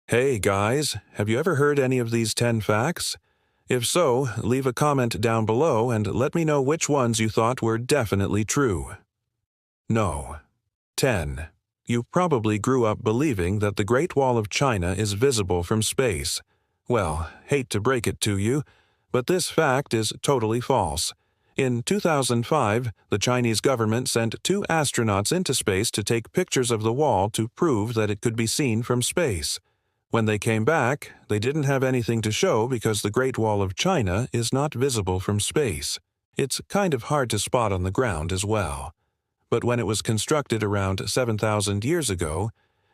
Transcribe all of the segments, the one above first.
Hey guys, have you ever heard any of these 10 facts? If so, leave a comment down below and let me know which ones you thought were definitely true. No. 10. You probably grew up believing that the Great Wall of China is visible from space. Well, hate to break it to you, but this fact is totally false. In 2005, the Chinese government sent 2 astronauts into space to take pictures of the wall to prove that it could be seen from space. When they came back, they didn't have anything to show because the Great Wall of China is not visible from space. It's kind of hard to spot on the ground as well. But when it was constructed around 7,000 years ago,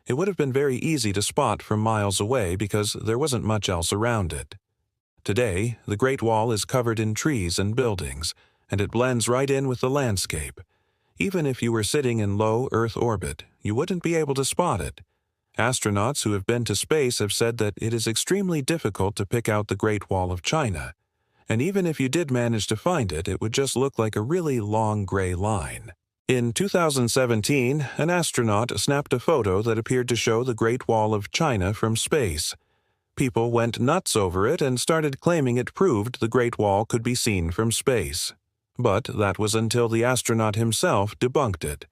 it would have been very easy to spot from miles away because there wasn't much else around it. Today, the Great Wall is covered in trees and buildings, and it blends right in with the landscape. Even if you were sitting in low Earth orbit, you wouldn't be able to spot it. Astronauts who have been to space have said that it is extremely difficult to pick out the Great Wall of China. And even if you did manage to find it, it would just look like a really long gray line. In 2017, an astronaut snapped a photo that appeared to show the Great Wall of China from space. People went nuts over it and started claiming it proved the Great Wall could be seen from space. But that was until the astronaut himself debunked it.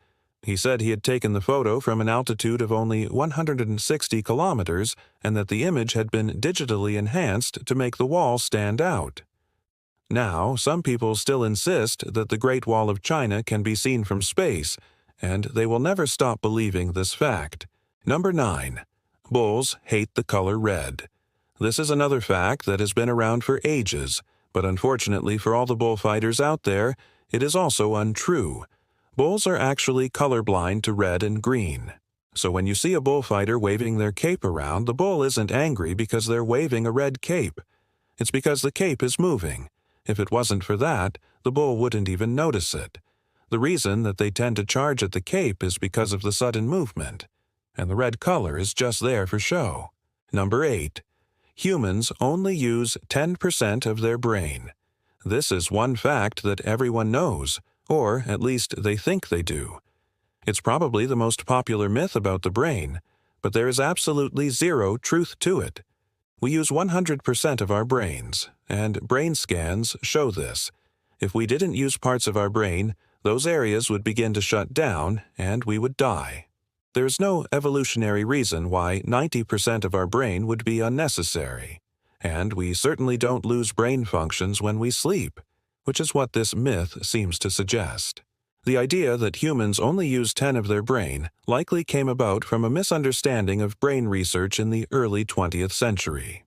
He said he had taken the photo from an altitude of only 160 kilometers and that the image had been digitally enhanced to make the wall stand out. Now, some people still insist that the Great Wall of China can be seen from space, and they will never stop believing this fact. Number 9. Bulls hate the color red. This is another fact that has been around for ages, but unfortunately for all the bullfighters out there, it is also untrue. Bulls are actually colorblind to red and green. So when you see a bullfighter waving their cape around, the bull isn't angry because they're waving a red cape. It's because the cape is moving. If it wasn't for that, the bull wouldn't even notice it. The reason that they tend to charge at the cape is because of the sudden movement, and the red color is just there for show. Number 8. Humans only use 10% of their brain. This is one fact that everyone knows, or at least they think they do. It's probably the most popular myth about the brain, but there is absolutely zero truth to it. We use 100% of our brains, and brain scans show this. If we didn't use parts of our brain, those areas would begin to shut down, and we would die. There's no evolutionary reason why 90% of our brain would be unnecessary, and we certainly don't lose brain functions when we sleep, which is what this myth seems to suggest. The idea that humans only use 10 of their brain likely came about from a misunderstanding of brain research in the early 20th century.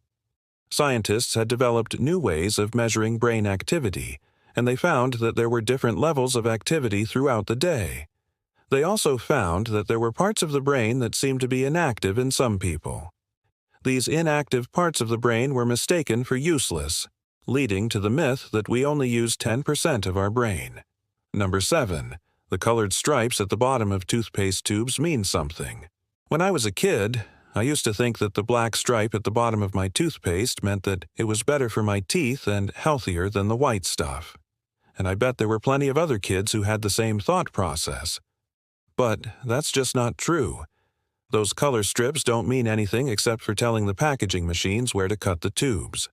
Scientists had developed new ways of measuring brain activity, and they found that there were different levels of activity throughout the day. They also found that there were parts of the brain that seemed to be inactive in some people. These inactive parts of the brain were mistaken for useless, leading to the myth that we only use 10% of our brain. Number 7. The colored stripes at the bottom of toothpaste tubes mean something. When I was a kid, I used to think that the black stripe at the bottom of my toothpaste meant that it was better for my teeth and healthier than the white stuff. And I bet there were plenty of other kids who had the same thought process. But that's just not true. Those color strips don't mean anything except for telling the packaging machines where to cut the tubes.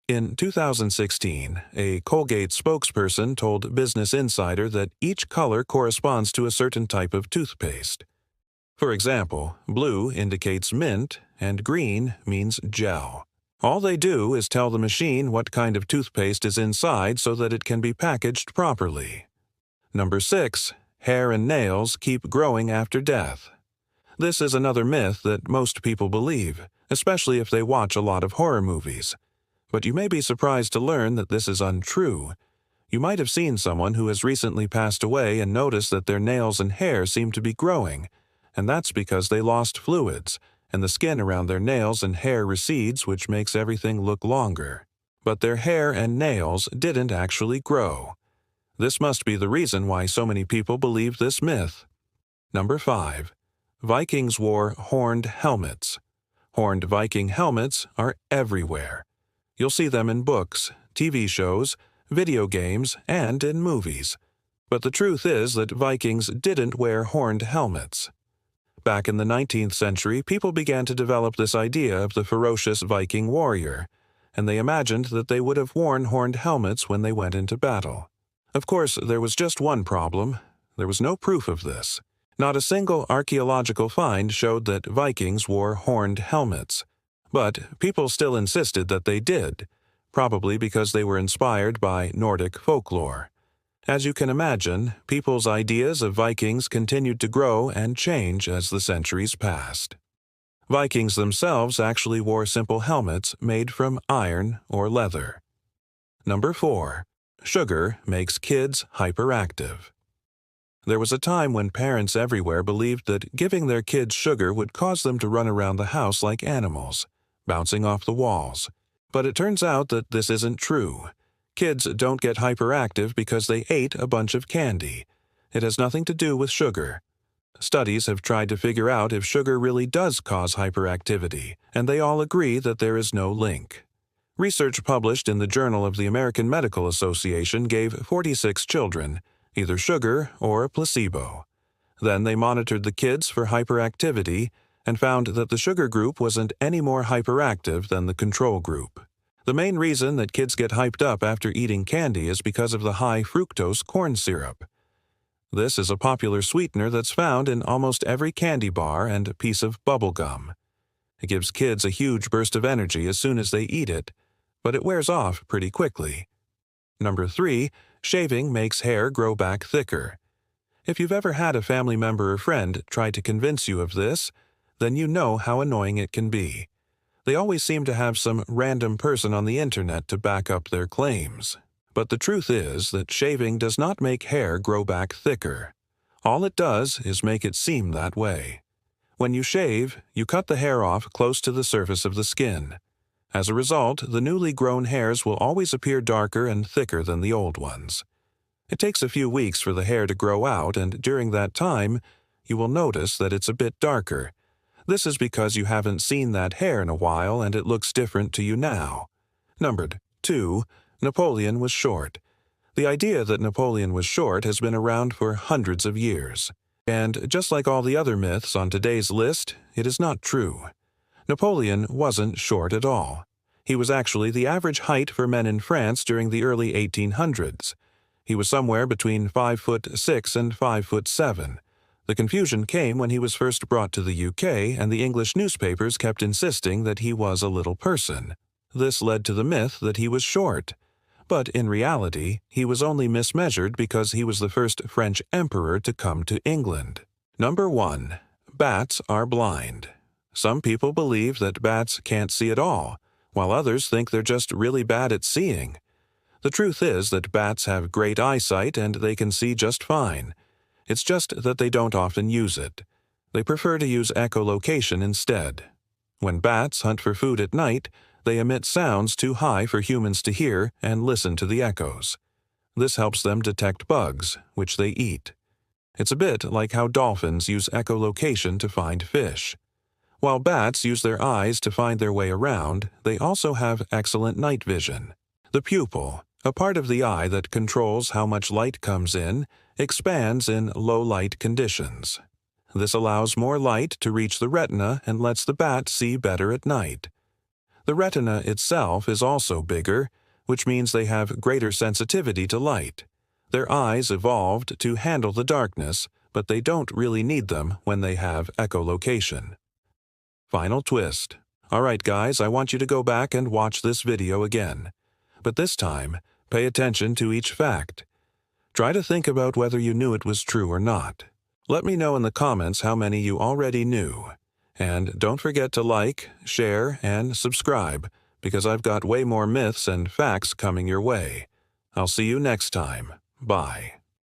In 2016, a Colgate spokesperson told Business Insider that each color corresponds to a certain type of toothpaste. For example, blue indicates mint and green means gel. All they do is tell the machine what kind of toothpaste is inside so that it can be packaged properly. Number 6. Hair and nails keep growing after death. This is another myth that most people believe, especially if they watch a lot of horror movies. But you may be surprised to learn that this is untrue. You might have seen someone who has recently passed away and noticed that their nails and hair seem to be growing, and that's because they lost fluids, and the skin around their nails and hair recedes, which makes everything look longer. But their hair and nails didn't actually grow. This must be the reason why so many people believe this myth. Number 5. Vikings wore horned helmets. Horned Viking helmets are everywhere. You'll see them in books, TV shows, video games, and in movies. But the truth is that Vikings didn't wear horned helmets. Back in the 19th century, people began to develop this idea of the ferocious Viking warrior, and they imagined that they would have worn horned helmets when they went into battle. Of course, there was just one problem. There was no proof of this. Not a single archaeological find showed that Vikings wore horned helmets. But people still insisted that they did, probably because they were inspired by Nordic folklore. As you can imagine, people's ideas of Vikings continued to grow and change as the centuries passed. Vikings themselves actually wore simple helmets made from iron or leather. Number 4. Sugar makes kids hyperactive. There was a time when parents everywhere believed that giving their kids sugar would cause them to run around the house like animals, bouncing off the walls. But it turns out that this isn't true. Kids don't get hyperactive because they ate a bunch of candy. It has nothing to do with sugar. Studies have tried to figure out if sugar really does cause hyperactivity, and they all agree that there is no link. Research published in the Journal of the American Medical Association gave 46 children either sugar or a placebo. Then they monitored the kids for hyperactivity and found that the sugar group wasn't any more hyperactive than the control group. The main reason that kids get hyped up after eating candy is because of the high fructose corn syrup. This is a popular sweetener that's found in almost every candy bar and piece of bubble gum. It gives kids a huge burst of energy as soon as they eat it, but it wears off pretty quickly. Number 3, shaving makes hair grow back thicker. If you've ever had a family member or friend try to convince you of this, then you know how annoying it can be. They always seem to have some random person on the internet to back up their claims. But the truth is that shaving does not make hair grow back thicker. All it does is make it seem that way. When you shave, you cut the hair off close to the surface of the skin. As a result, the newly grown hairs will always appear darker and thicker than the old ones. It takes a few weeks for the hair to grow out, and during that time, you will notice that it's a bit darker. This is because you haven't seen that hair in a while and it looks different to you now. Number 2. Napoleon was short. The idea that Napoleon was short has been around for hundreds of years. And just like all the other myths on today's list, it is not true. Napoleon wasn't short at all. He was actually the average height for men in France during the early 1800s. He was somewhere between 5'6" and 5'7". The confusion came when he was first brought to the UK and the English newspapers kept insisting that he was a little person. This led to the myth that he was short. But in reality, he was only mismeasured because he was the first French emperor to come to England. Number 1. Bats are blind. Some people believe that bats can't see at all, while others think they're just really bad at seeing. The truth is that bats have great eyesight and they can see just fine. It's just that they don't often use it. They prefer to use echolocation instead. When bats hunt for food at night, they emit sounds too high for humans to hear and listen to the echoes. This helps them detect bugs, which they eat. It's a bit like how dolphins use echolocation to find fish. While bats use their eyes to find their way around, they also have excellent night vision. The pupil, a part of the eye that controls how much light comes in, expands in low-light conditions. This allows more light to reach the retina and lets the bat see better at night. The retina itself is also bigger, which means they have greater sensitivity to light. Their eyes evolved to handle the darkness, but they don't really need them when they have echolocation. Final twist. Alright guys, I want you to go back and watch this video again. But this time, pay attention to each fact. Try to think about whether you knew it was true or not. Let me know in the comments how many you already knew. And don't forget to like, share, and subscribe, because I've got way more myths and facts coming your way. I'll see you next time. Bye.